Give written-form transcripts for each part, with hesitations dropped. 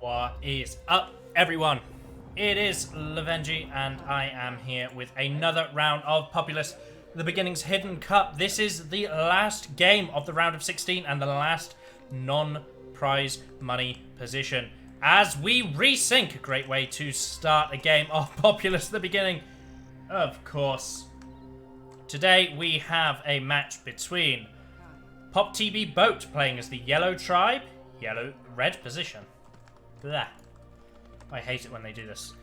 What is up, everyone? It is Lovenji, and I am here with another round of Populous, the Beginning's Hidden Cup. This is the last game of the round of 16 and the last non-prize money position. As we resync, a great way to start a game of Populous, the Beginning, of course. Today we have a match between Pop TB Boat playing as the yellow tribe, red position. Blah. I hate it when they do this.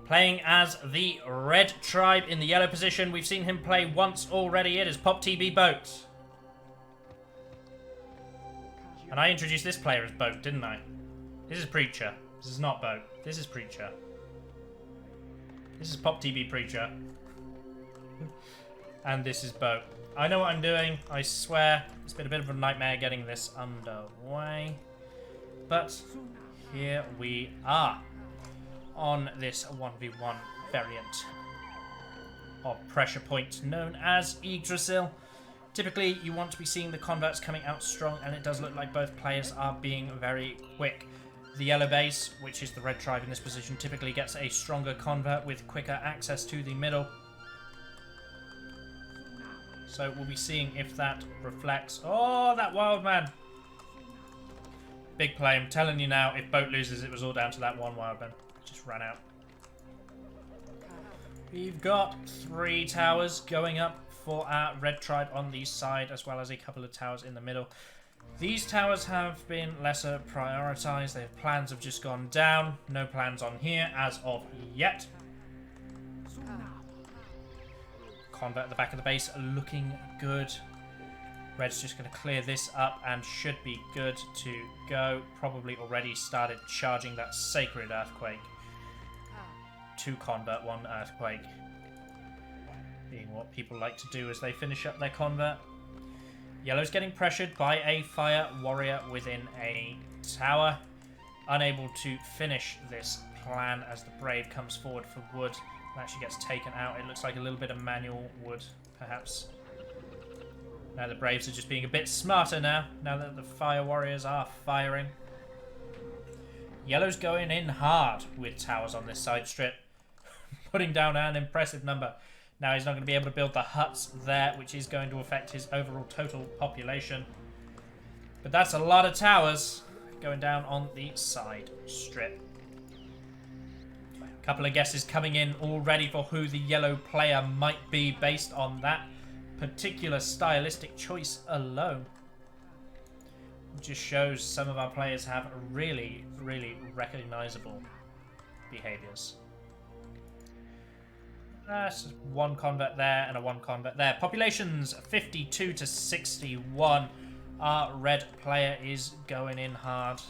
Playing as the red tribe in the yellow position. We've seen him play once already. It is Pop TB Boat. And I introduced this player as Boat, didn't I? This is Preacher. This is not Boat. This is Preacher. This is Pop TB Preacher. And this is Boat. I know what I'm doing. I swear. It's been a bit of a nightmare getting this underway. But here we are on this 1v1 variant of pressure point known as Yggdrasil. Typically, you want to be seeing the converts coming out strong, and it does look like both players are being very quick. The yellow base, which is the red tribe in this position, typically gets a stronger convert with quicker access to the middle. So we'll be seeing if that reflects. Oh, that wild man! Big play. I'm telling you now, if Boat loses, it was all down to that one wild man. Just ran out. We've got 3 towers going up for our red tribe on the side, as well as a couple of towers in the middle. These towers have been lesser prioritized. Their plans have just gone down. No plans on here as of yet. Convert at the back of the base looking good. Red's just going to clear this up and should be good to go. Probably already started charging that Sacred Earthquake. 2 convert, 1 Earthquake. Being what people like to do as they finish up their convert. Yellow's getting pressured by a Fire Warrior within a tower. Unable to finish this plan as the Brave comes forward for wood. And actually gets taken out. It looks like a little bit of manual wood, perhaps. Now the Braves are just being a bit smarter now that the Fire Warriors are firing. Yellow's going in hard with towers on this side strip. Putting down an impressive number. Now he's not going to be able to build the huts there, which is going to affect his overall total population. But that's a lot of towers going down on the side strip. Couple of guesses coming in already for who the yellow player might be based on that particular stylistic choice alone. It just shows some of our players have really, really recognizable behaviors. That's 1 convert there and a 1 convert there. Populations 52 to 61. Our red player is going in hard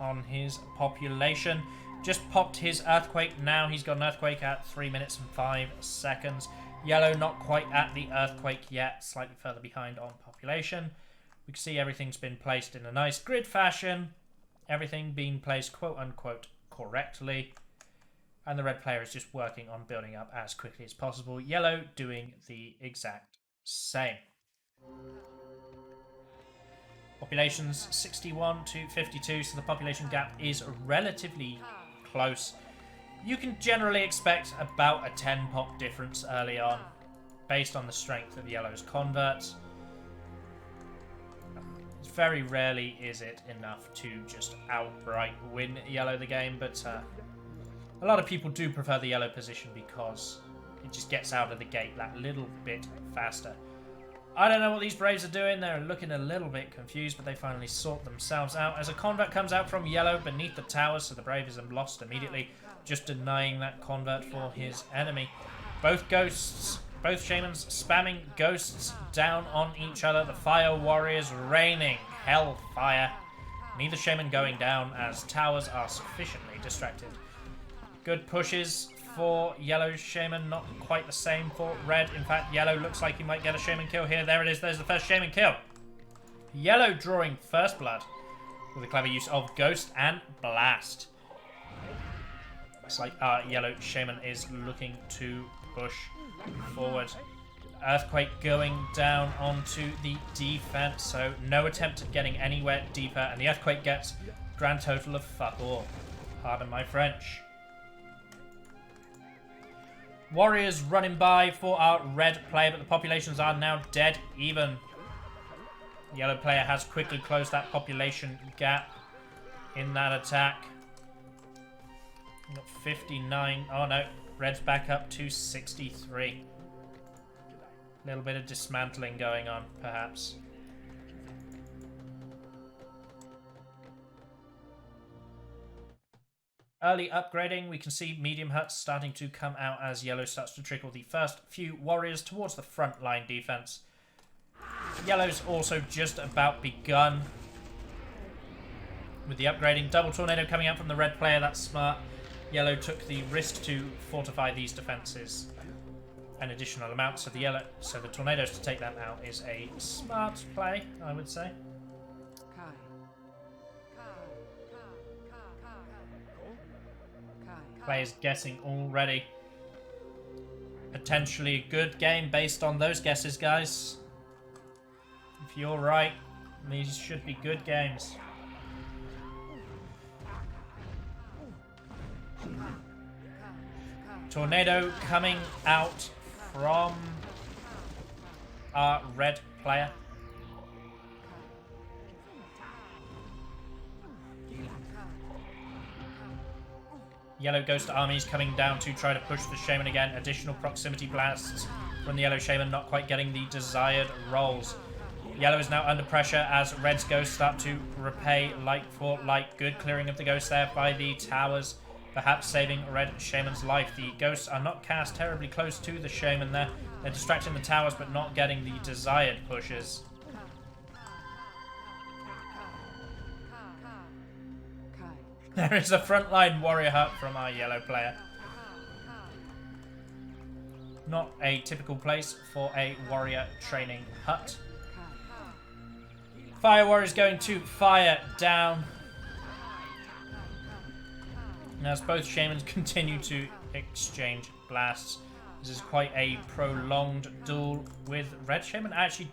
on his population. Just popped his Earthquake. Now he's got an Earthquake at 3 minutes and 5 seconds. Yellow not quite at the Earthquake yet. Slightly further behind on population. We can see everything's been placed in a nice grid fashion. Everything being placed quote-unquote correctly. And the red player is just working on building up as quickly as possible. Yellow doing the exact same. Population's 61 to 52, so the population gap is relatively close. You can generally expect about a 10 pop difference early on, based on the strength of Yellow's converts. Very rarely is it enough to just outright win Yellow the game, but a lot of people do prefer the yellow position because it just gets out of the gate that little bit faster. I don't know what these Braves are doing. They're looking a little bit confused, but they finally sort themselves out as a convert comes out from yellow beneath the towers, so the Braves are lost immediately, just denying that convert for his enemy. Both ghosts, both shamans spamming ghosts down on each other. The Fire Warriors raining hellfire. Neither shaman going down as towers are sufficiently distracted. Good pushes for yellow shaman, not quite the same for red. In fact, yellow looks like he might get a shaman kill here. There it is, there's the first shaman kill. Yellow drawing first blood with a clever use of Ghost and Blast. Looks like our yellow shaman is looking to push forward. Earthquake going down onto the defense, so no attempt at getting anywhere deeper, and the Earthquake gets grand total of fuck all. Pardon my French. Warriors running by for our red player, but the populations are now dead even. The yellow player has quickly closed that population gap in that attack. We've got 59. Oh no, red's back up to 63. A little bit of dismantling going on, perhaps. Early upgrading, we can see medium huts starting to come out as yellow starts to trickle the first few warriors towards the front line defense. Yellow's also just about begun with the upgrading. Double tornado coming out from the red player, that's smart. Yellow took the risk to fortify these defenses an additional amount, so the tornadoes to take them out is a smart play, I would say. Players guessing already. Potentially a good game based on those guesses, guys. If you're right, these should be good games. Tornado coming out from our red player. Yellow Ghost armies coming down to try to push the Shaman again. Additional proximity blasts from the Yellow Shaman, not quite getting the desired rolls. Yellow is now under pressure as Red's Ghosts start to repay like for like. Good clearing of the Ghosts there by the towers, perhaps saving Red Shaman's life. The Ghosts are not cast terribly close to the Shaman there. They're distracting the towers but not getting the desired pushes. There is a frontline warrior hut from our yellow player. Not a typical place for a warrior training hut. Fire warrior is going to fire down as both shamans continue to exchange blasts. This is quite a prolonged duel with Red Shaman. Actually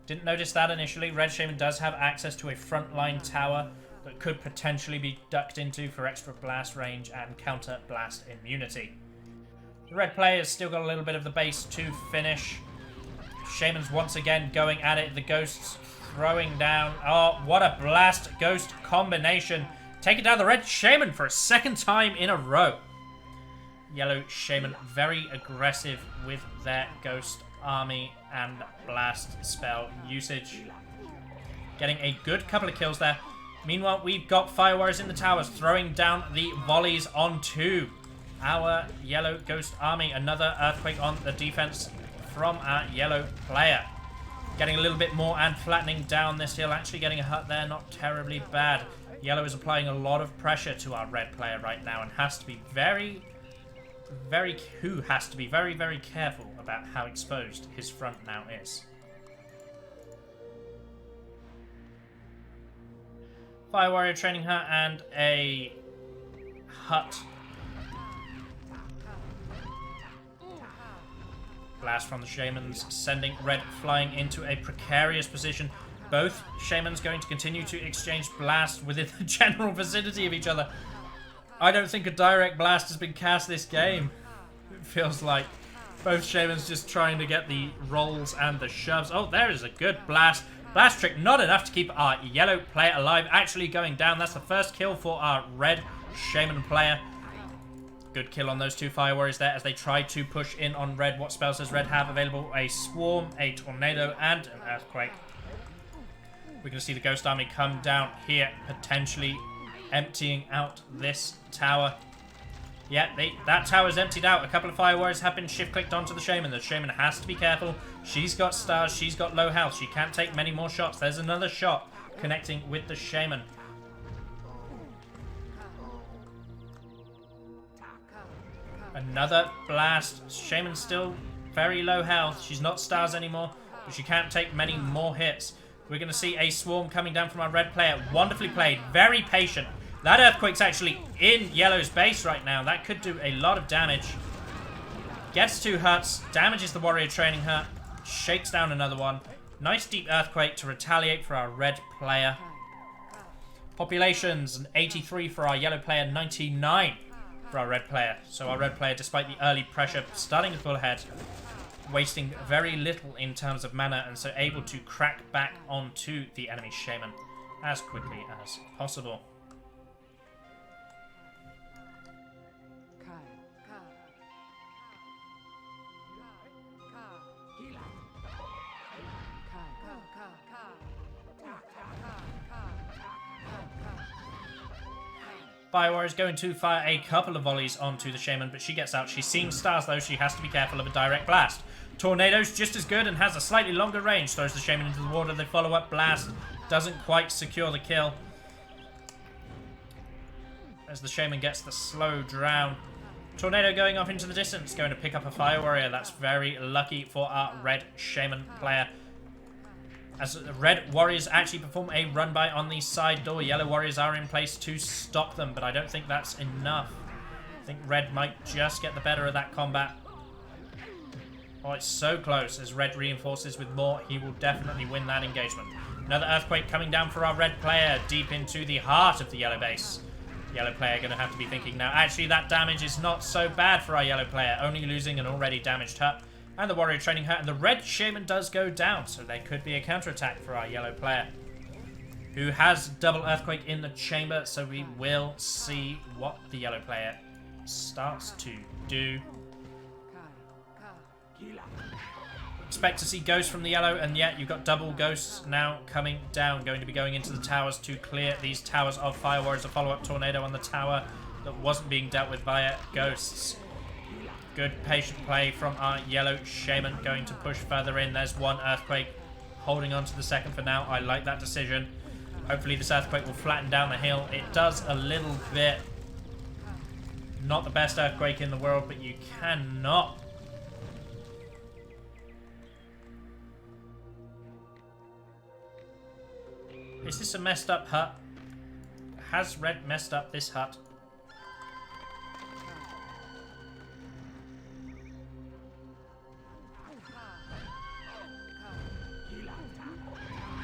didn't notice that initially. Red Shaman does have access to a frontline tower that could potentially be ducked into for extra blast range and counter blast immunity. The red player has still got a little bit of the base to finish. Shaman's once again going at it. The Ghosts throwing down. Oh, what a blast Ghost combination. Taking down the Red Shaman for a second time in a row. Yellow Shaman very aggressive with their Ghost army and blast spell usage. Getting a good couple of kills there. Meanwhile, we've got Fire Warriors in the towers throwing down the volleys onto our Yellow Ghost army. Another Earthquake on the defense from our yellow player. Getting a little bit more and flattening down this hill. Actually getting a hut there, not terribly bad. Yellow is applying a lot of pressure to our red player right now and has to be very, very careful about how exposed his front now is. Fire Warrior training hut and a hut. Blast from the Shamans, sending Red flying into a precarious position. Both Shamans going to continue to exchange blasts within the general vicinity of each other. I don't think a direct blast has been cast this game. It feels like both Shamans just trying to get the rolls and the shoves. Oh, there is a good blast. Blast trick, not enough to keep our yellow player alive. Actually going down. That's the first kill for our red Shaman player. Good kill on those two Fire Warriors there as they try to push in on red. What spells does red have available? A Swarm, a Tornado, and an Earthquake. We're going to see the Ghost Army come down here, potentially emptying out this tower. Yeah, that tower's emptied out. A couple of Fire Warriors have been shift-clicked onto the Shaman. The Shaman has to be careful. She's got stars. She's got low health. She can't take many more shots. There's another shot connecting with the Shaman. Another blast. Shaman's still very low health. She's not stars anymore, but she can't take many more hits. We're going to see a Swarm coming down from our red player. Wonderfully played. Very patient. That Earthquake's actually in Yellow's base right now. That could do a lot of damage. Gets two huts. Damages the Warrior training hut. Shakes down another one. Nice deep Earthquake to retaliate for our red player. Populations, an 83 for our yellow player, 99 for our red player. So our red player, despite the early pressure, starting to pull ahead, wasting very little in terms of mana, and so able to crack back onto the enemy shaman as quickly as possible. Fire Warrior is going to fire a couple of volleys onto the shaman, but she gets out. She's seeing stars, though. She has to be careful of a direct blast. Tornado's just as good and has a slightly longer range. Throws the shaman into the water. The follow-up blast doesn't quite secure the kill, as the shaman gets the slow drown. Tornado going off into the distance, going to pick up a Fire Warrior. That's very lucky for our red shaman player, as red warriors actually perform a run-by on the side door. Yellow warriors are in place to stop them, but I don't think that's enough. I think red might just get the better of that combat. Oh, it's so close. As red reinforces with more, he will definitely win that engagement. Another earthquake coming down for our red player, deep into the heart of the yellow base. Yellow player going to have to be thinking now, actually that damage is not so bad for our yellow player, only losing an already damaged hut. And the warrior training hut, and the red shaman does go down, so there could be a counterattack for our yellow player, who has double earthquake in the chamber, so we will see what the yellow player starts to do. Expect to see ghosts from the yellow, and yet you've got double ghosts now coming down, going to be going into the towers to clear these towers of Fire Warriors. A follow-up tornado on the tower that wasn't being dealt with via ghosts. Good patient play from our yellow shaman, going to push further in. There's one earthquake, holding on to the second for now. I like that decision. Hopefully this earthquake will flatten down the hill. It does a little bit. Not the best earthquake in the world, but you cannot. Is this a messed up hut? Has red messed up this hut?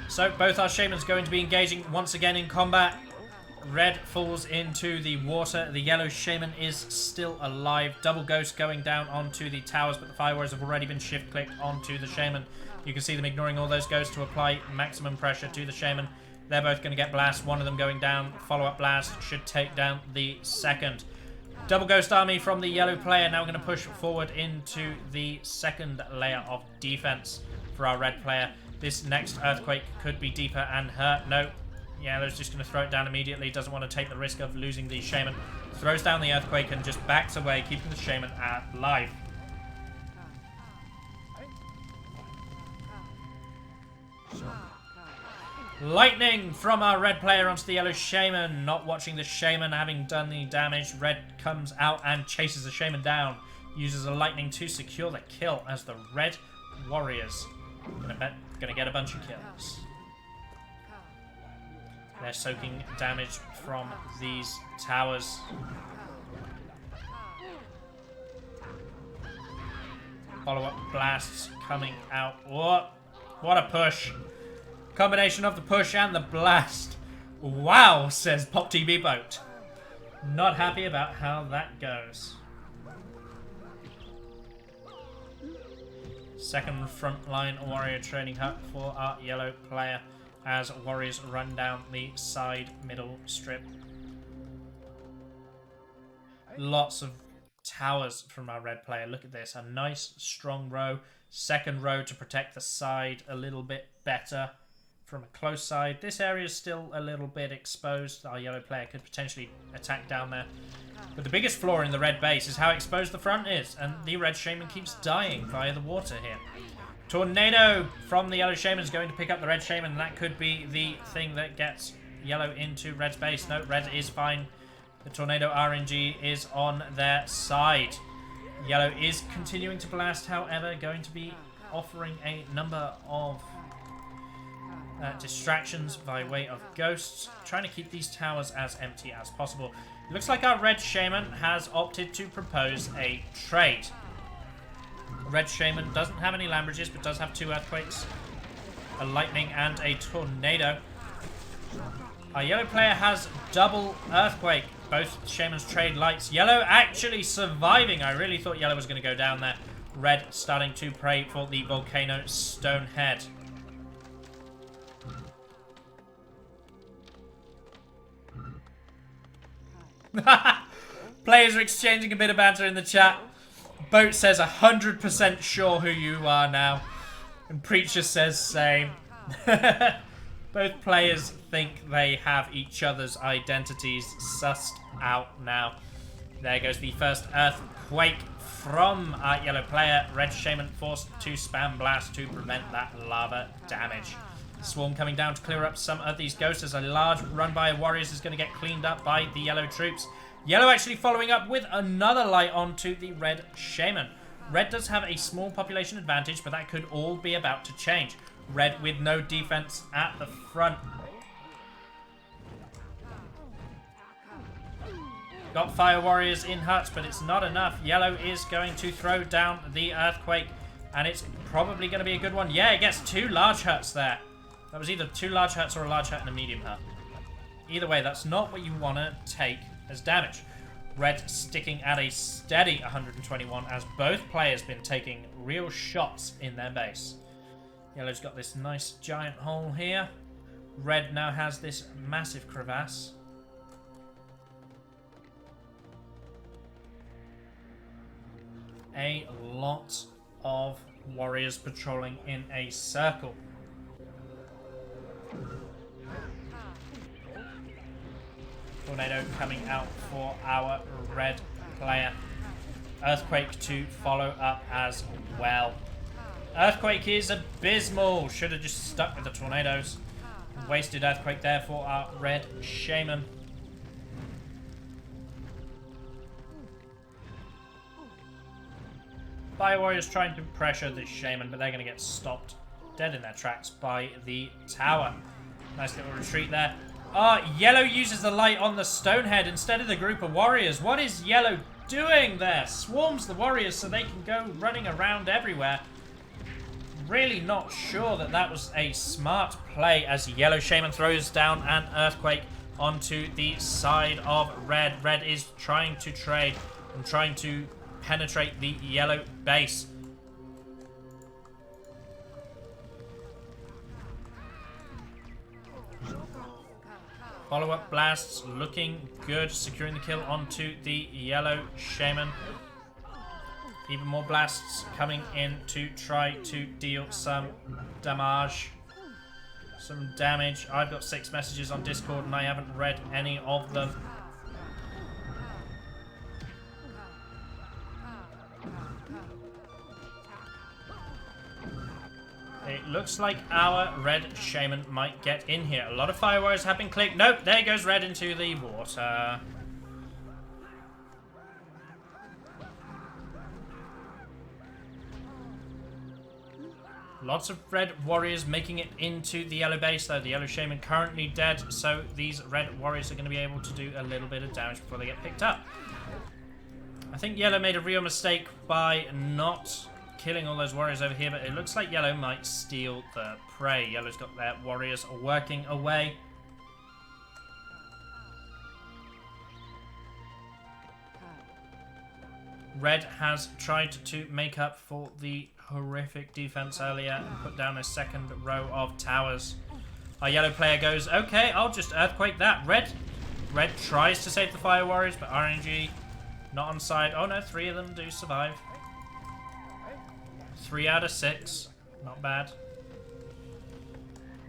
So both our shamans going to be engaging once again in combat. Red falls into the water. The yellow shaman is still alive. Double ghost going down onto the towers, but the Fire Warriors have already been shift-clicked onto the shaman. You can see them ignoring all those ghosts to apply maximum pressure to the shaman. They're both going to get blast. One of them going down. Follow-up blast should take down the second. Double ghost army from the yellow player. Now we're going to push forward into the second layer of defense for our red player. This next earthquake could be deeper and hurt. No. Yellow's just going to throw it down immediately. Doesn't want to take the risk of losing the shaman. Throws down the earthquake and just backs away, keeping the shaman alive. Lightning from our red player onto the yellow shaman. Not watching the shaman having done the damage. Red comes out and chases the shaman down. Uses a lightning to secure the kill, as the red warriors gonna get a bunch of kills. They're soaking damage from these towers. Follow-up blasts coming out. What a push. Combination of the push and the blast. Wow, says Pop TV Boat. Not happy about how that goes. Second frontline warrior training hut for our yellow player, as warriors run down the side middle strip. Lots of towers from our red player. Look at this. A nice strong row. Second row to protect the side a little bit better from a close side. This area is still a little bit exposed. Our yellow player could potentially attack down there. But the biggest flaw in the red base is how exposed the front is, and the red shaman keeps dying via the water here. Tornado from the yellow shaman is going to pick up the red shaman, and that could be the thing that gets yellow into red's base. No, red is fine. The tornado RNG is on their side. Yellow is continuing to blast, however, going to be offering a number of distractions by way of ghosts, trying to keep these towers as empty as possible. It looks like our red shaman has opted to propose a trade. Red shaman doesn't have any land bridges, but does have two earthquakes, a lightning and a tornado. Our yellow player has double earthquake. Both shamans trade lights. Yellow actually surviving. I really thought yellow was going to go down there. Red starting to pray for the volcano stone head. Players are exchanging a bit of banter in the chat. Boat says 100% sure who you are now. And Preacher says same. Both players think they have each other's identities sussed out now. There goes the first earthquake from our yellow player. Red shaman forced to spam blast to prevent that lava damage. Swarm coming down to clear up some of these ghosts as a large run by warriors is going to get cleaned up by the yellow troops. Yellow actually following up with another light onto the red shaman. Red does have a small population advantage, but that could all be about to change. Red with no defense at the front. Got fire warriors in huts, but it's not enough. Yellow is going to throw down the earthquake, and it's probably going to be a good one. Yeah, it gets 2 large huts there. That was either 2 large huts or a large hut and a medium hut. Either way, that's not what you want to take as damage. Red sticking at a steady 121 as both players been taking real shots in their base. Yellow's got this nice giant hole here. Red now has this massive crevasse. A lot of warriors patrolling in a circle. Tornado coming out for our red player. Earthquake to follow up as well. Earthquake is abysmal. Should have just stuck with the tornadoes. Wasted earthquake there for our red shaman. Fire warriors trying to pressure the shaman, but they're going to get stopped dead in their tracks by the tower. Nice little retreat there. Yellow uses the light on the stonehead instead of the group of warriors. What is yellow doing there? Swarms the warriors so they can go running around everywhere. Really not sure that that was a smart play as yellow shaman throws down an earthquake onto the side of red. Red is trying to trade and trying to penetrate the yellow base. Follow-up blasts looking good, securing the kill onto the yellow shaman. Even more blasts coming in to try to deal some damage. Some damage. I've got 6 messages on Discord and I haven't read any of them. It looks like our red shaman might get in here. A lot of fire warriors have been clicked. Nope, there goes red into the water. Lots of red warriors making it into the yellow base, though. The yellow shaman currently dead, so these red warriors are going to be able to do a little bit of damage before they get picked up. I think yellow made a real mistake by not killing all those warriors over here, but it looks like yellow might steal the prey. Yellow's got their warriors working away. Red has tried to make up for the horrific defense earlier and put down a second row of towers. Our yellow player goes, okay, I'll just earthquake that. Red tries to save the fire warriors, but RNG not on side. Oh no, 3 of them do survive. 3 out of 6. Not bad.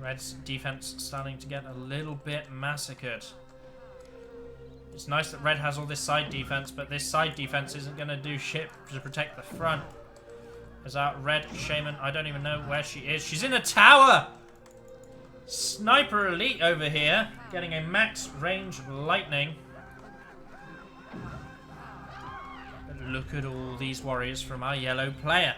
Red's defense starting to get a little bit massacred. It's nice that Red has all this side defense, but this side defense isn't going to do shit to protect the front. As our red shaman, I don't even know where she is. She's in a tower! Sniper elite over here, getting a max range lightning. But look at all these warriors from our yellow player.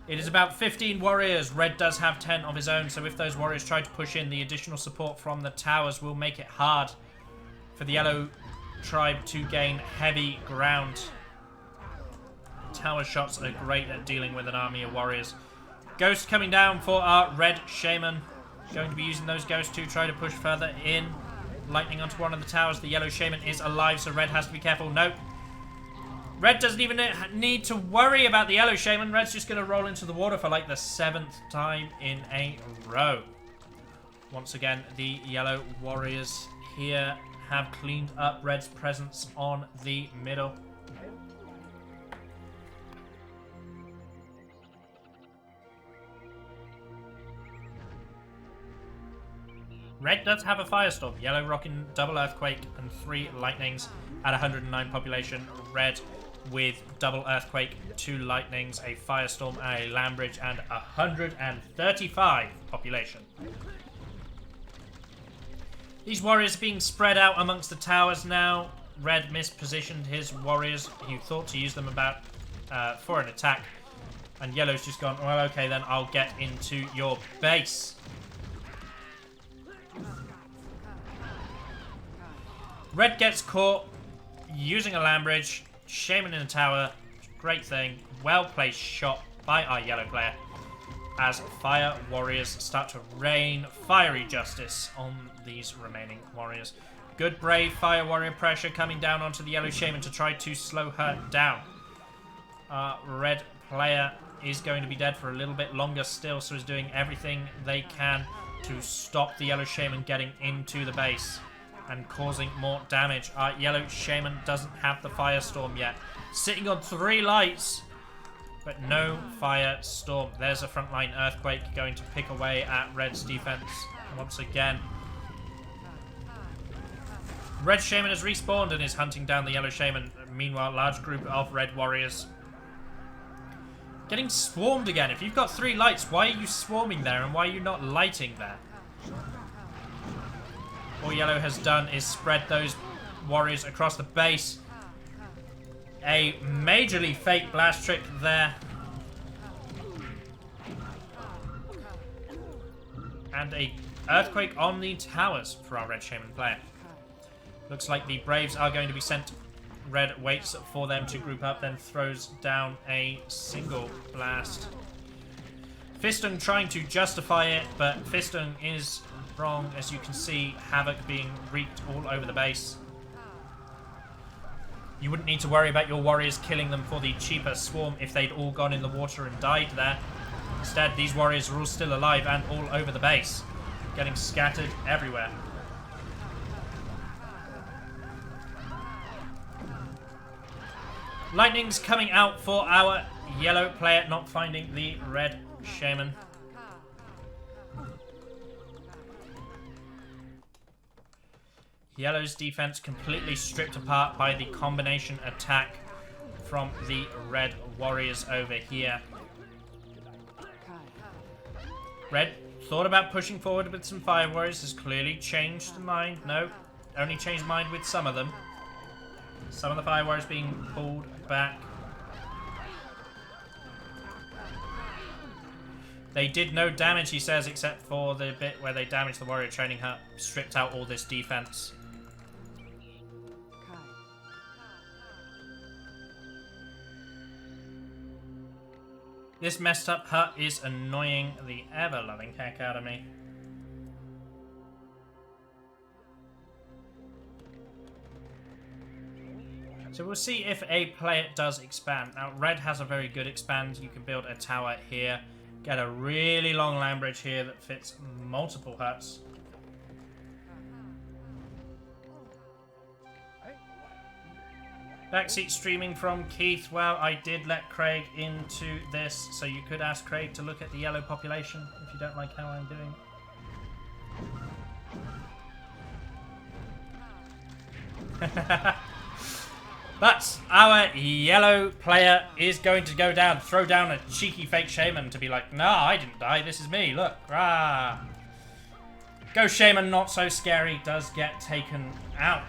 It is about 15 warriors. Red does have 10 of his own, so if those warriors try to push in, the additional support from the towers will make it hard for the yellow tribe to gain heavy ground. Tower shots are great at dealing with an army of warriors. Ghost coming down for our red shaman. going to be using those ghosts to try to push further in. Lightning onto one of the towers. The yellow shaman is alive, so red has to be careful. No. Red doesn't even need to worry about the yellow shaman. Red's just going to roll into the water for like the 7th time in a row. Once again, the yellow warriors here have cleaned up red's presence on the middle. Red does have a firestorm. Yellow rocking double earthquake and 3 lightnings at 109 population. Red with double earthquake, 2 lightnings, a firestorm, a land bridge, and 135 population. These warriors are being spread out amongst the towers now. Red mispositioned his warriors. He thought to use them for an attack. And yellow's just gone, well, okay, then I'll get into your base. Red gets caught using a land bridge. Shaman in the tower. Great thing. Well-placed shot by our yellow player. As fire warriors start to rain fiery justice on these remaining warriors. Good, brave fire warrior pressure coming down onto the yellow shaman to try to slow her down. Red player is going to be dead for a little bit longer still, so is doing everything they can to stop the yellow shaman getting into the base and causing more damage. Our yellow shaman doesn't have the firestorm yet. Sitting on 3 lights, but no firestorm. There's a frontline earthquake going to pick away at red's defense once again. Red shaman has respawned and is hunting down the yellow shaman. Meanwhile, large group of red warriors getting swarmed again. If you've got 3 lights, why are you swarming there and why are you not lighting there? All yellow has done is spread those warriors across the base. A majorly fake blast trick there. And a earthquake on the towers for our red shaman player. Looks like the Braves are going to be sent. Red waits for them to group up, then throws down a single blast. Fistung trying to justify it, but Fistung is wrong. As you can see, havoc being wreaked all over the base. You wouldn't need to worry about your warriors killing them for the cheaper swarm if they'd all gone in the water and died there. Instead, these warriors are all still alive and all over the base, getting scattered everywhere. Lightning's coming out for our yellow player, not finding the red shaman. Yellow's defense completely stripped apart by the combination attack from the red warriors over here. Red thought about pushing forward with some fire warriors, has clearly changed mind. No, only changed mind with some of them. Some of the fire warriors being pulled back. They did no damage, he says, except for the bit where they damaged the warrior training hut, stripped out all this defense. This messed up hut is annoying the ever-loving heck out of me. So we'll see if a player does expand. Now, red has a very good expand. You can build a tower here, get a really long land bridge here that fits multiple huts. Backseat streaming from Keith. Well, I did let Craig into this, so you could ask Craig to look at the yellow population if you don't like how I'm doing it. But our yellow player is going to go down, throw down a cheeky fake shaman to be like, nah, I didn't die, this is me, look, rah. Ghost shaman, not so scary, does get taken out.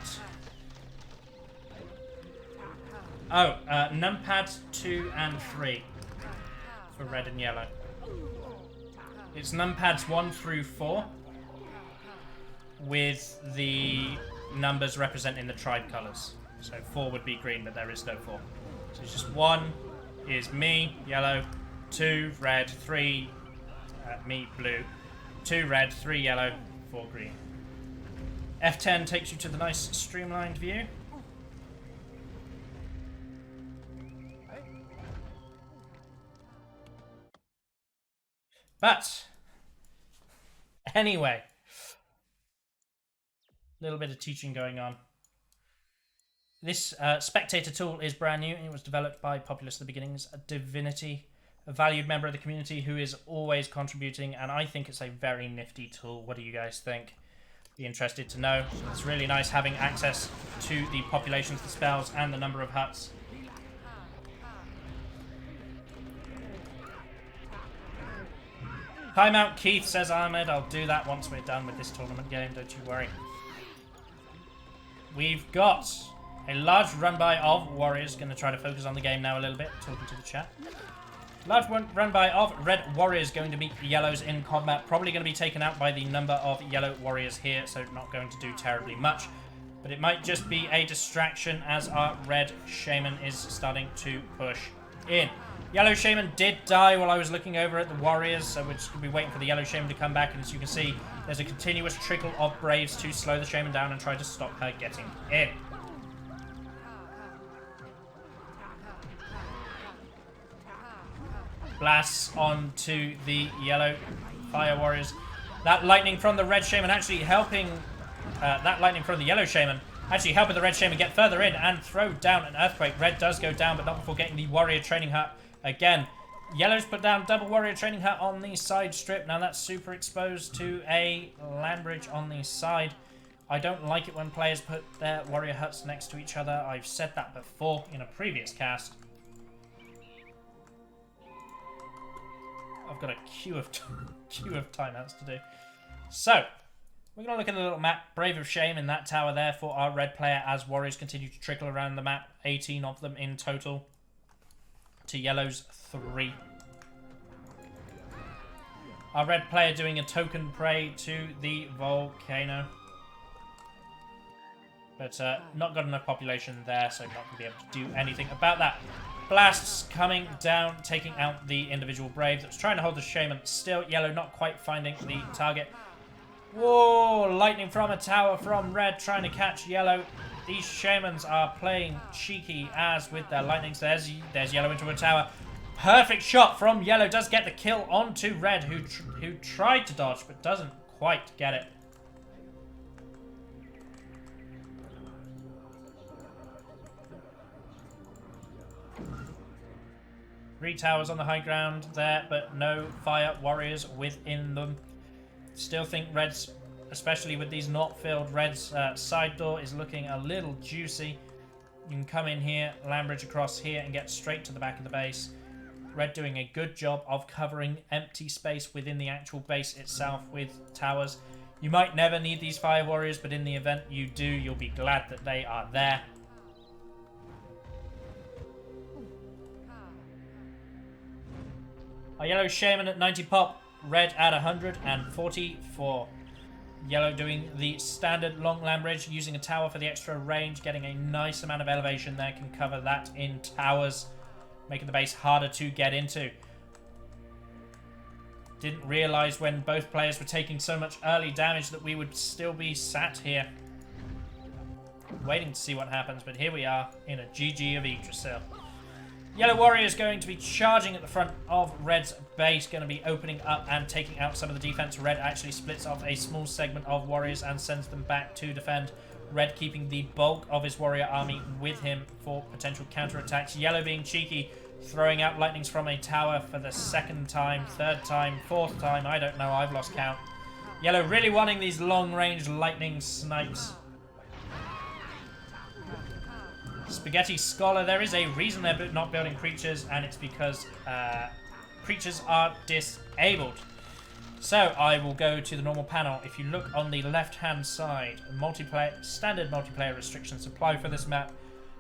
Oh, numpads 2 and 3 for red and yellow. It's numpads 1 through 4 with the numbers representing the tribe colours. So 4 would be green, but there is no 4. So it's just 1 is me, yellow, 2, red, 3, me, blue, 2 red, 3 yellow, 4 green. F10 takes you to the nice streamlined view. But, anyway, a little bit of teaching going on. This spectator tool is brand new. It was developed by Populous at the beginnings. Divinity, a valued member of the community who is always contributing, and I think it's a very nifty tool. What do you guys think? Be interested to know. It's really nice having access to the populations, the spells, and the number of huts. Timeout Keith, says Ahmed. I'll do that once we're done with this tournament game, don't you worry. We've got a large run-by of warriors. Going to try to focus on the game now a little bit, talking to the chat. Large run-by of red warriors going to meet yellows in combat. Probably going to be taken out by the number of yellow warriors here, so not going to do terribly much. But it might just be a distraction as our red shaman is starting to push in. Yellow shaman did die while I was looking over at the warriors, so we're just going to be waiting for the yellow shaman to come back. And as you can see, there's a continuous trickle of braves to slow the shaman down and try to stop her getting in. Blasts onto the yellow fire warriors. That lightning from the red shaman actually helping... that lightning from the yellow shaman actually helping the red shaman get further in and throw down an earthquake. Red does go down, but not before getting the warrior training hut. Again, yellow's put down double warrior training hut on the side strip. Now that's super exposed to a land bridge on the side. I don't like it when players put their warrior huts next to each other. I've said that before in a previous cast. I've got a queue of timeouts to do. So, we're going to look at a little map. Brave of Shame in that tower there for our red player as warriors continue to trickle around the map. 18 of them in total. To yellow's 3. Our red player doing a token prey to the volcano. But not got enough population there, so not going to be able to do anything about that. Blasts coming down, taking out the individual brave that's trying to hold the shaman. Still, yellow not quite finding the target. Whoa! Lightning from a tower from red, trying to catch yellow. These shamans are playing cheeky as with their lightnings. There's yellow into a tower. Perfect shot from yellow. Does get the kill onto red, who tried to dodge but doesn't quite get it. Three towers on the high ground there, but no fire warriors within them. Still think red's, especially with these not filled, red's side door is looking a little juicy. You can come in here, land bridge across here, and get straight to the back of the base. Red doing a good job of covering empty space within the actual base itself with towers. You might never need these fire warriors, but in the event you do, you'll be glad that they are there. Our yellow shaman at 90 pop, red at 144. Yellow doing the standard long land bridge, using a tower for the extra range, getting a nice amount of elevation there, can cover that in towers, making the base harder to get into. Didn't realise when both players were taking so much early damage that we would still be sat here waiting to see what happens, but here we are in a GG of Yggdrasil. Yellow warrior is going to be charging at the front of red's base, going to be opening up and taking out some of the defense. Red actually splits off a small segment of warriors and sends them back to defend. Red keeping the bulk of his warrior army with him for potential counterattacks. Yellow being cheeky, throwing out lightnings from a tower for the second time, third time, fourth time, I don't know, I've lost count. Yellow really wanting these long-range lightning snipes. Spaghetti Scholar, there is a reason they're not building creatures, and it's because creatures are disabled. So I will go to the normal panel. If you look on the left-hand side, standard multiplayer restrictions apply for this map.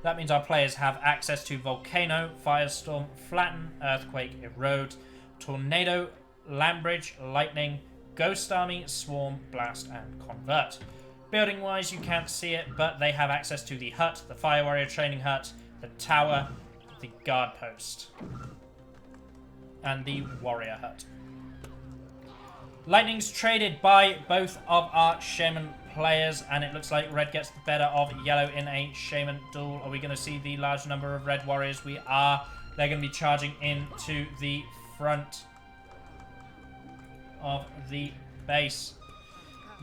That means our players have access to Volcano, Firestorm, Flatten, Earthquake, Erode, Tornado, Landbridge, Lightning, Ghost Army, Swarm, Blast, and Convert. Building-wise, you can't see it, but they have access to the hut, the Fire Warrior Training Hut, the tower, the Guard Post, and the Warrior Hut. Lightning's traded by both of our Shaman players, and it looks like red gets the better of yellow in a Shaman duel. Are we going to see the large number of red warriors? We are. They're going to be charging into the front of the base.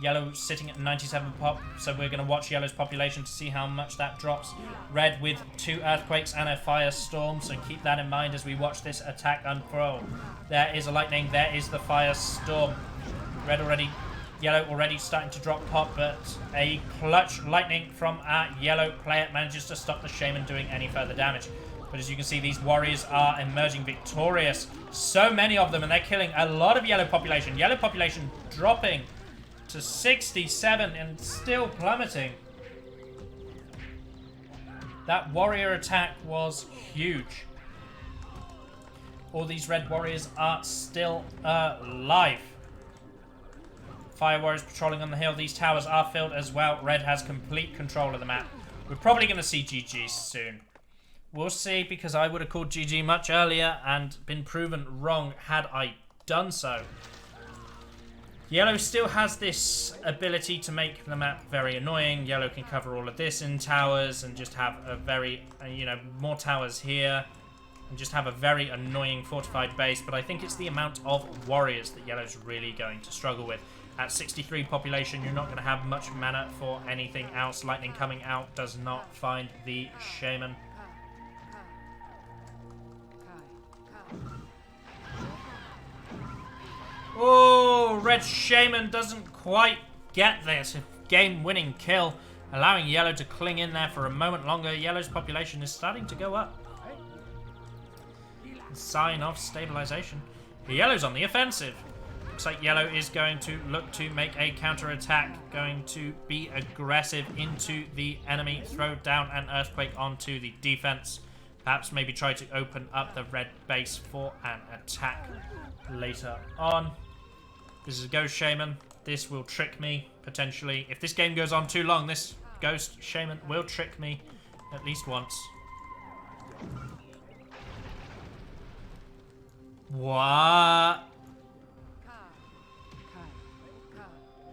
Yellow sitting at 97 pop, so we're going to watch yellow's population to see how much that drops. Red with 2 earthquakes and a firestorm, so keep that in mind as we watch this attack unfurl. There is a lightning, there is the firestorm. Yellow already starting to drop pop, but a clutch lightning from our yellow player manages to stop the Shaman doing any further damage. But as you can see, these warriors are emerging victorious. So many of them, and they're killing a lot of yellow population. Yellow population dropping to 67 and still plummeting. That warrior attack was huge. All these red warriors are still alive. Fire warriors patrolling on the hill. These towers are filled as well. Red has complete control of the map. We're probably going to see GG soon. We'll see, because I would have called GG much earlier and been proven wrong had I done so. Yellow still has this ability to make the map very annoying. Yellow can cover all of this in towers and just have a very, more towers here. And just have a very annoying fortified base. But I think it's the amount of warriors that Yellow's really going to struggle with. At 63 population, you're not going to have much mana for anything else. Lightning coming out does not find the Shaman. Oh, red Shaman doesn't quite get this. Game-winning kill, allowing yellow to cling in there for a moment longer. Yellow's population is starting to go up. Sign of stabilization. Yellow's on the offensive. Looks like yellow is going to look to make a counter-attack. Going to be aggressive into the enemy. Throw down an earthquake onto the defense. Perhaps maybe try to open up the red base for an attack later on. This is a Ghost Shaman. This will trick me, potentially. If this game goes on too long, this Ghost Shaman will trick me at least once. What?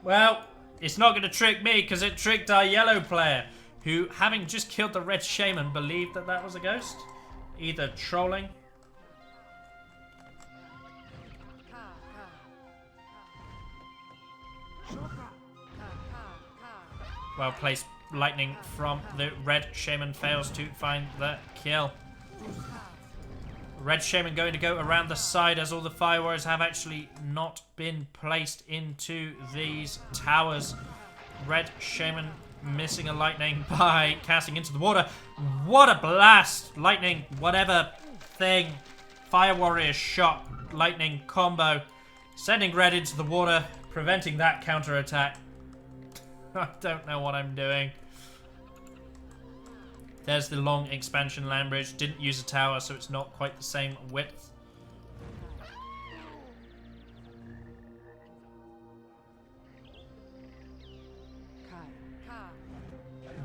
Well, it's not going to trick me, because it tricked our yellow player, who, having just killed the red Shaman, believed that that was a ghost. Either trolling. Well placed lightning from the red Shaman fails to find the kill. Red Shaman going to go around the side, as all the fire warriors have actually not been placed into these towers. Red Shaman missing a lightning by casting into the water. What a blast! Lightning, whatever thing. Fire warrior shot, lightning combo. Sending red into the water, preventing that counter-attack. I don't know what I'm doing. There's the long expansion land bridge. Didn't use a tower, so it's not quite the same width.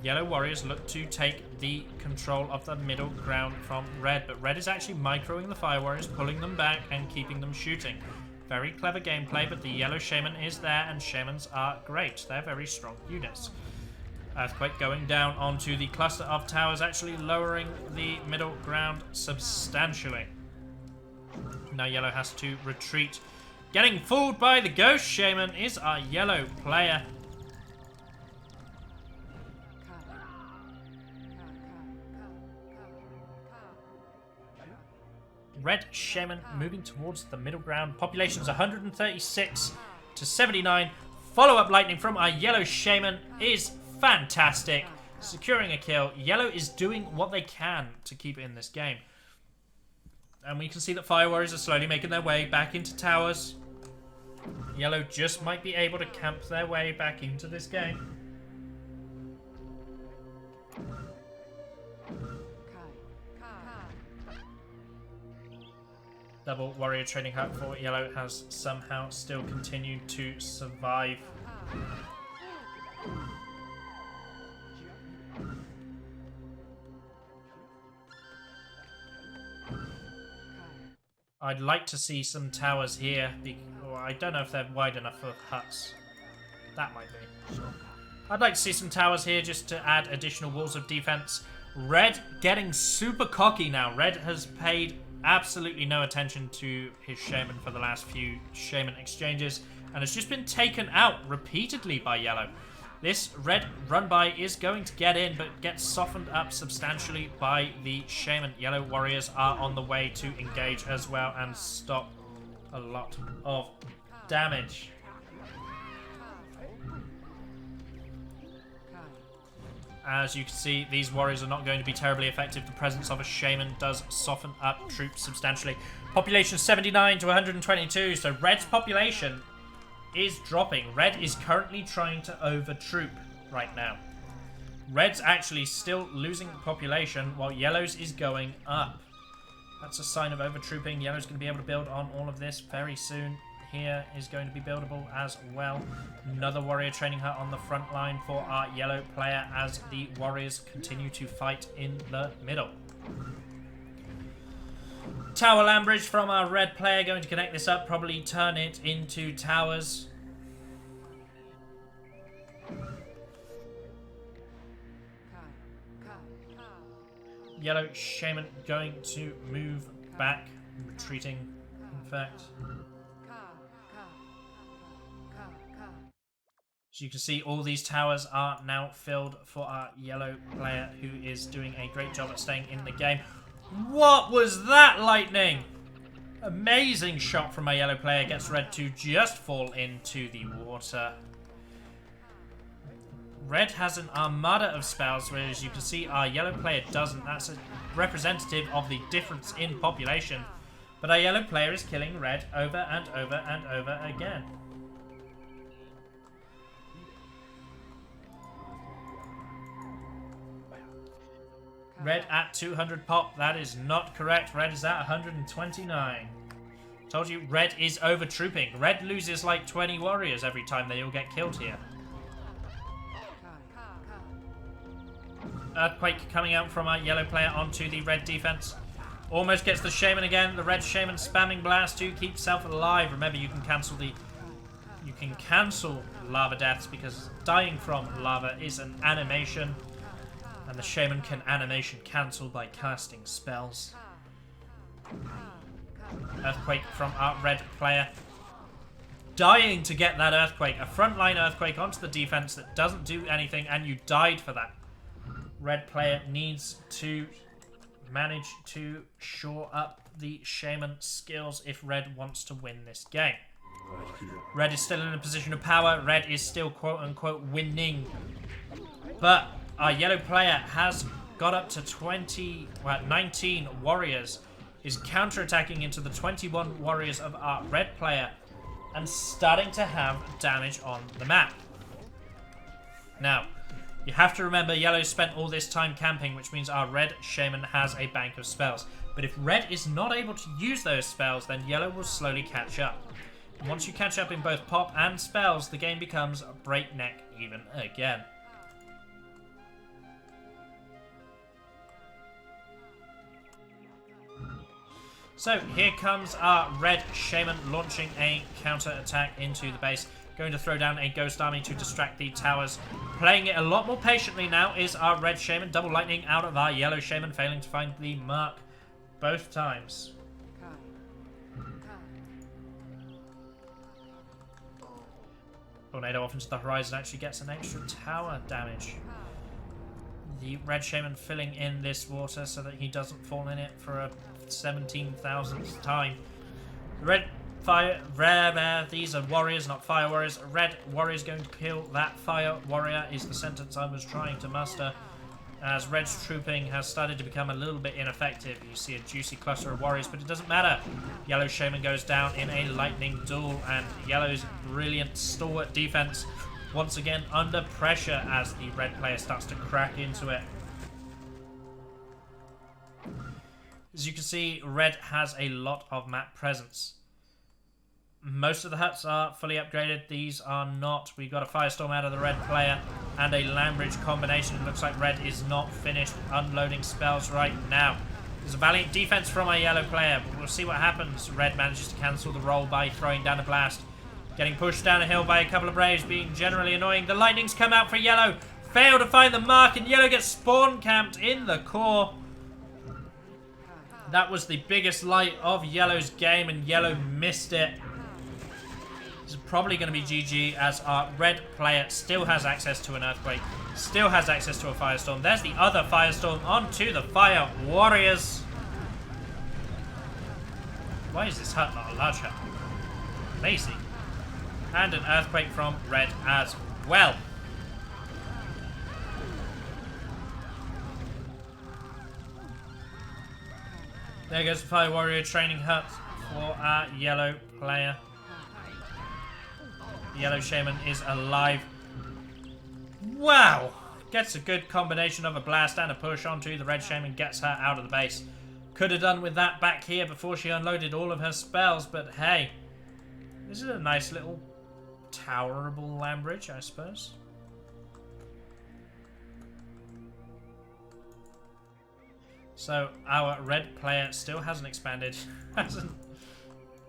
Yellow warriors look to take the control of the middle ground from red, but red is actually microing the fire warriors, pulling them back and keeping them shooting. Very clever gameplay, but the yellow Shaman is there, and Shamans are great. They're very strong units. Earthquake going down onto the cluster of towers, actually lowering the middle ground substantially. Now yellow has to retreat. Getting fooled by the Ghost Shaman is our yellow player. Red Shaman moving towards the middle ground. Population's 136 to 79. Follow-up lightning from our yellow Shaman is fantastic. Securing a kill. Yellow is doing what they can to keep it in this game. And we can see that fire warriors are slowly making their way back into towers. Yellow just might be able to camp their way back into this game. Double warrior training hut for yellow has somehow still continued to survive. I'd like to see some towers here. I don't know if they're wide enough for huts. That might be. I'd like to see some towers here just to add additional walls of defense. Red getting super cocky now. Red has paid absolutely no attention to his shaman for the last few shaman exchanges and has just been taken out repeatedly by yellow. This red run-by is going to get in, but gets softened up substantially by the shaman. Yellow warriors are on the way to engage as well and stop a lot of damage. As you can see, these warriors are not going to be terribly effective. The presence of a shaman does soften up troops substantially. Population 79 to 122, so Red's population is dropping. Red is currently trying to over-troop right now. Red's actually still losing population while Yellow's is going up. That's a sign of over-trooping. Yellow's going to be able to build on all of this very soon. Here is going to be buildable as well. Another warrior training hut on the front line for our yellow player as the warriors continue to fight in the middle. Tower land bridge from our red player, going to connect this up, probably turn it into towers. Yellow shaman going to move back, retreating in fact. As you can see, all these towers are now filled for our yellow player, who is doing a great job at staying in the game. What was that, lightning? Amazing shot from our yellow player. Gets red to just fall into the water. Red has an armada of spells, whereas you can see our yellow player doesn't. That's a representative of the difference in population. But our yellow player is killing red over and over and over again. Red at 200 pop. That is not correct. Red is at 129. Told you, red is over-trooping. Red loses like 20 warriors every time they all get killed here. Earthquake coming out from our yellow player onto the red defense. Almost gets the shaman again. The red shaman spamming blast to keep self alive. Remember, you can cancel lava deaths because dying from lava is an animation. And the shaman can animation cancel by casting spells. Earthquake from our red player. Dying to get that earthquake. A frontline earthquake onto the defense that doesn't do anything, and you died for that. Red player needs to manage to shore up the shaman skills if red wants to win this game. Red is still in a position of power. Red is still quote-unquote winning. But our yellow player has got up to 19 warriors, is counter-attacking into the 21 warriors of our red player, and starting to have damage on the map. Now, you have to remember yellow spent all this time camping, which means our red shaman has a bank of spells. But if red is not able to use those spells, then yellow will slowly catch up. And once you catch up in both pop and spells, the game becomes breakneck even again. So here comes our red shaman launching a counter-attack into the base. Going to throw down a ghost army to distract the towers. Playing it a lot more patiently now is our red shaman. Double lightning out of our yellow shaman, failing to find the mark both times. Tornado off into the horizon actually gets an extra tower damage. The red shaman filling in this water so that he doesn't fall in it for a 17,000th time. Red fire rare. These are warriors, not fire warriors. Red warriors going to kill that fire warrior is the sentence I was trying to muster. As red's trooping has started to become a little bit ineffective. You see a juicy cluster of warriors, but it doesn't matter. Yellow shaman goes down in a lightning duel, and yellow's brilliant stalwart defense once again under pressure as the red player starts to crack into it. As you can see, red has a lot of map presence. Most of the huts are fully upgraded. These are not. We got a firestorm out of the red player and a land bridge combination. It looks like red is not finished unloading spells right now. There's a valiant defense from our yellow player, but we'll see what happens. Red manages to cancel the roll by throwing down a blast. Getting pushed down a hill by a couple of Braves, being generally annoying. The lightnings come out for Yellow. Fail to find the mark, and Yellow gets spawn camped in the core. That was the biggest light of Yellow's game, and Yellow missed it. This is probably going to be GG, as our red player still has access to an earthquake, still has access to a firestorm. There's the other firestorm onto the fire warriors. Why is this hut not a large hut? Lazy. And an earthquake from red as well. There goes the Fire Warrior training hut for our yellow player. The yellow shaman is alive. Wow! Gets a good combination of a blast and a push onto the red shaman, gets her out of the base. Could have done with that back here before she unloaded all of her spells, but hey. This is a nice little towerable land bridge, I suppose. So our red player still hasn't expanded, hasn't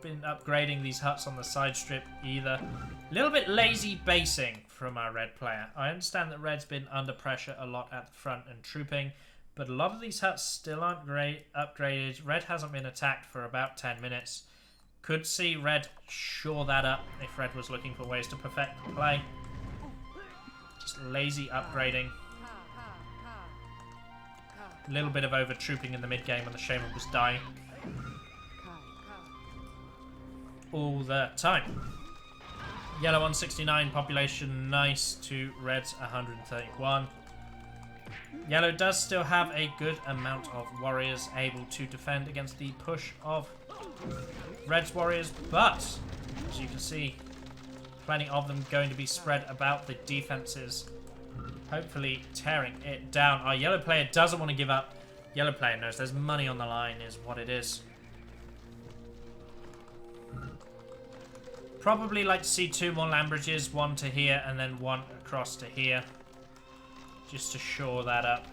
been upgrading these huts on the side strip either. A little bit lazy basing from our red player. I understand that red's been under pressure a lot at the front and trooping, but a lot of these huts still aren't great upgraded. Red hasn't been attacked for about 10 minutes. Could see red shore that up if red was looking for ways to perfect the play. Just lazy upgrading. A little bit of over-trooping in the mid-game when the shaman was dying. All the time. Yellow 169, population nice to red's 131. Yellow does still have a good amount of warriors able to defend against the push of red's warriors, but as you can see, plenty of them going to be spread about the defenses, hopefully tearing it down. Our yellow player doesn't want to give up. Yellow player knows there's money on the line is what it is. Probably like to see 2 more land bridges, one to here and then one across to here, just to shore that up.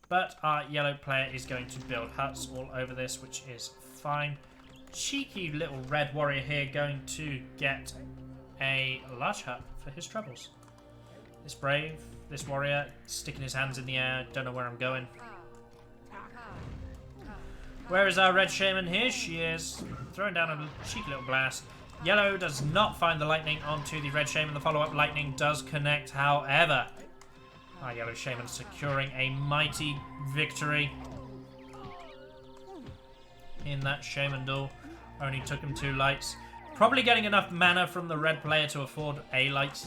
But our yellow player is going to build huts all over this, which is fine. Cheeky little red warrior here going to get a large hut for his troubles. This brave, this warrior, sticking his hands in the air, don't know where I'm going. Where is our red shaman? Here she is, throwing down a cheeky little blast. Yellow does not find the lightning onto the red shaman. The follow-up lightning does connect, however. Our yellow shaman securing a mighty victory in that shaman duel. Only took him 2 lights. Probably getting enough mana from the red player to afford a light.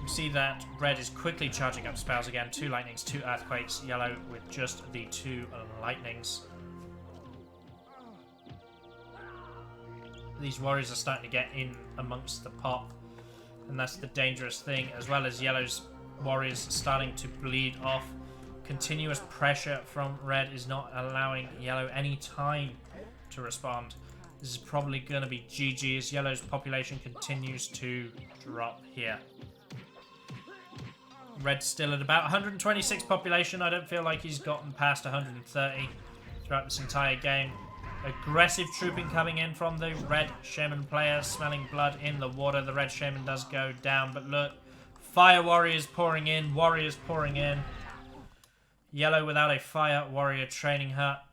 You see that red is quickly charging up spells again. 2 lightnings, 2 earthquakes. Yellow with just the 2 lightnings. These warriors are starting to get in amongst the pop, and that's the dangerous thing, as well as yellow's warriors starting to bleed off. Continuous pressure from red is not allowing yellow any time to respond. This is probably going to be GG as yellow's population continues to drop here. Red's still at about 126 population. I don't feel like he's gotten past 130 throughout this entire game. Aggressive trooping coming in from the red shaman player, smelling blood in the water. The red shaman does go down, but look, fire warriors pouring in, warriors pouring in. Yellow without a fire warrior training hut.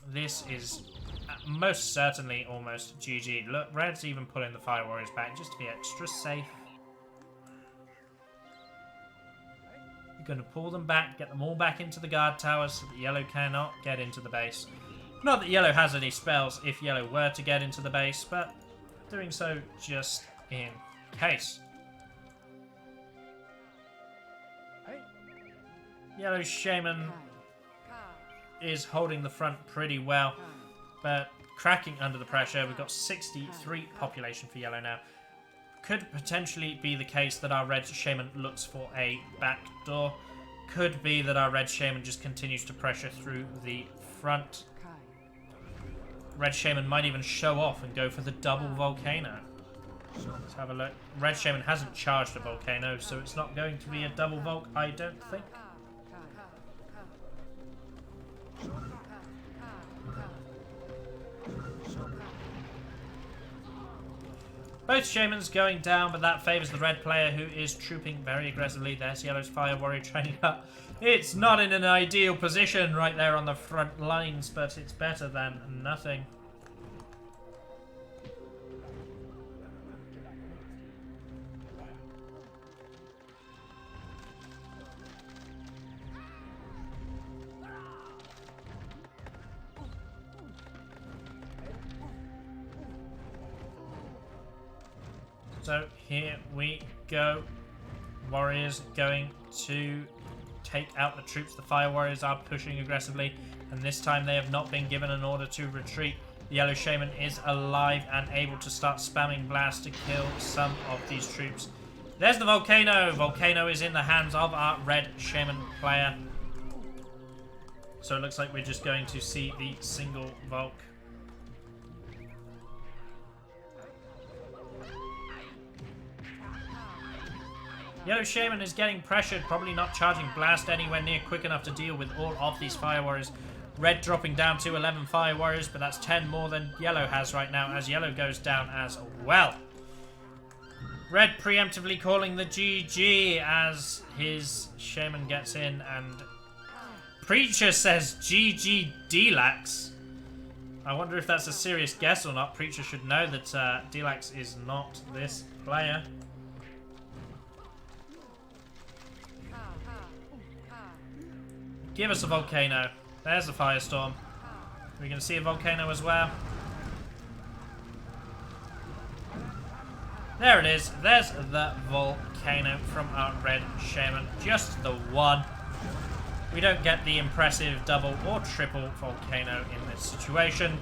This is most certainly almost GG. Look, red's even pulling the fire warriors back just to be extra safe. You're going to pull them back, get them all back into the guard towers so that yellow cannot get into the base. Not that yellow has any spells if yellow were to get into the base, but doing so just in case. Yellow shaman is holding the front pretty well, but cracking under the pressure. We've got 63 population for yellow now. Could potentially be the case that our red shaman looks for a back door. Could be that our red shaman just continues to pressure through the front. Red shaman might even show off and go for the double volcano. Let's have a look. Red shaman hasn't charged a volcano, so it's not going to be a double volc, I don't think. Both shamans going down, but that favours the red player who is trooping very aggressively. There's yellow's fire warrior training up. It's not in an ideal position right there on the front lines, but it's better than nothing. So here we go. Warriors going to take out the troops. The fire warriors are pushing aggressively, and this time they have not been given an order to retreat. The yellow shaman is alive and able to start spamming blasts to kill some of these troops. There's the volcano. Volcano is in the hands of our red shaman player. So it looks like we're just going to see the single Volk. Yellow Shaman is getting pressured, probably not charging Blast anywhere near quick enough to deal with all of these Fire Warriors. Red dropping down to 11 Fire Warriors, but that's 10 more than Yellow has right now, as Yellow goes down as well. Red preemptively calling the GG as his Shaman gets in, and Preacher says GG Delax. I wonder if that's a serious guess or not. Preacher should know that Delax is not this player. Give us a volcano. There's a firestorm. We're going to see a volcano as well. There it is. There's the volcano from our red shaman. Just the one. We don't get the impressive double or triple volcano in this situation.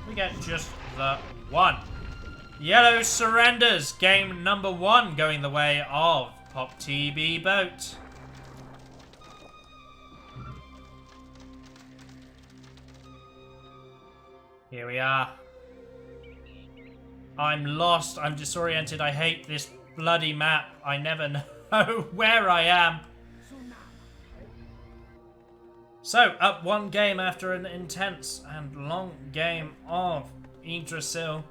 We get just the one. Yellow surrenders. Game number 1 going the way of Pop TB Boat. Here we are. I'm lost. I'm disoriented. I hate this bloody map. I never know where I am. So, up 1 game after an intense and long game of Yggdrasil.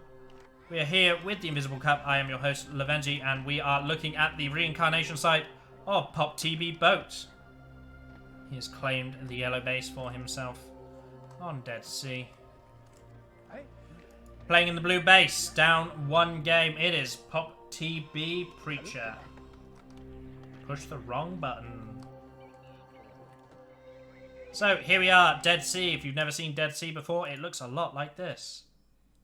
We are here with the Invisible Cup. I am your host, Lovenji, and we are looking at the reincarnation site of Pop TB Boat. He has claimed the yellow base for himself on Dead Sea. Playing in the blue base, down 1 game. It is Pop TB Preacher. Push the wrong button. So, here we are, Dead Sea. If you've never seen Dead Sea before, it looks a lot like this.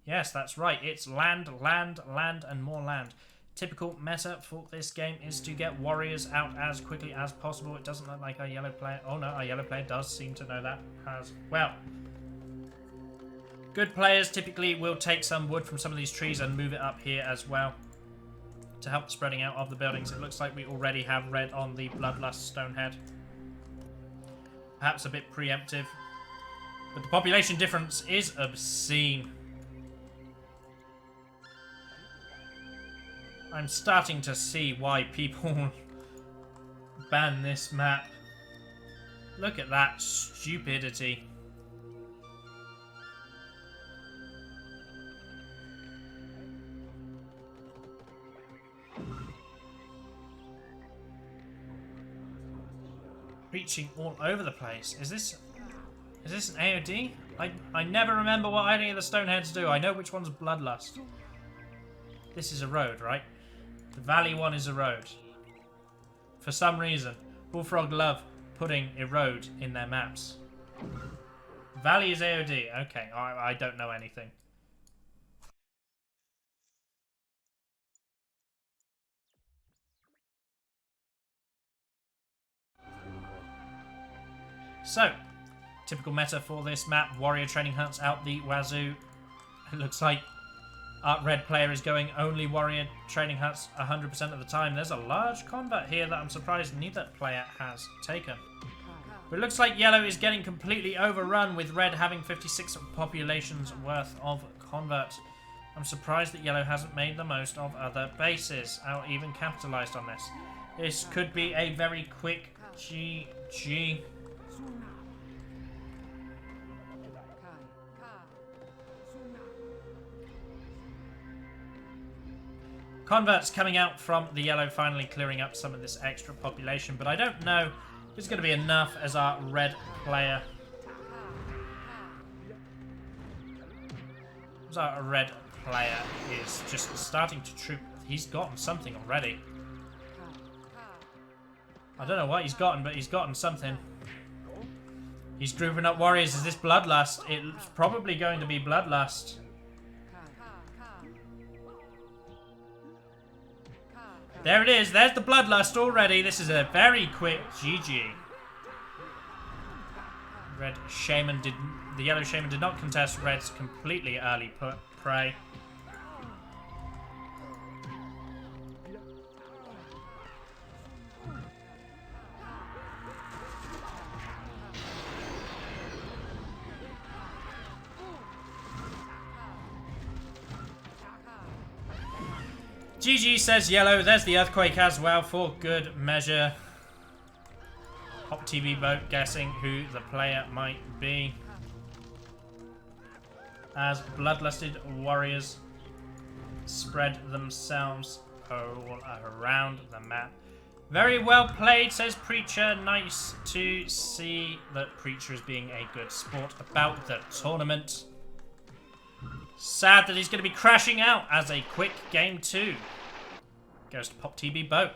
Yes, that's right. It's land, land, land, and more land. Typical meta for this game is to get warriors out as quickly as possible. It doesn't look like our yellow player... Oh no, our yellow player does seem to know that as well. Good players typically will take some wood from some of these trees and move it up here as well to help the spreading out of the buildings. It looks like we already have red on the Bloodlust Stonehead. Perhaps a bit preemptive, but the population difference is obscene. I'm starting to see why people ban this map. Look at that stupidity. Reaching all over the place. Is this an AOD? I never remember what any of the Stoneheads do. I know which one's Bloodlust. This is a road, right? The Valley one is a road. For some reason, Bullfrog love putting a road in their maps. Valley is AOD. Okay, I don't know anything. So, typical meta for this map. Warrior training hunts out the wazoo. It looks like our red player is going only warrior training hunts 100% of the time. There's a large convert here that I'm surprised neither player has taken. But it looks like yellow is getting completely overrun with red having 56 populations worth of convert. I'm surprised that yellow hasn't made the most of other bases or even capitalized on this. This could be a very quick GG. Converts coming out from the yellow, finally clearing up some of this extra population, but I don't know if it's going to be enough as our red player. As our red player is just starting to troop. He's gotten something already. I don't know what he's gotten, but he's gotten something. He's grouping up warriors. Is this Bloodlust? It's probably going to be Bloodlust. There it is. There's the Bloodlust already. This is a very quick GG. Red Shaman did... The Yellow Shaman did not contest Red's completely early prey. GG says Yellow. There's the Earthquake as well for good measure. Pop TV vote guessing who the player might be. As bloodlusted warriors spread themselves all around the map. Very well played, says Preacher. Nice to see that Preacher is being a good sport about the tournament. Sad that he's going to be crashing out as a quick game 2 goes to Pop TV Boat.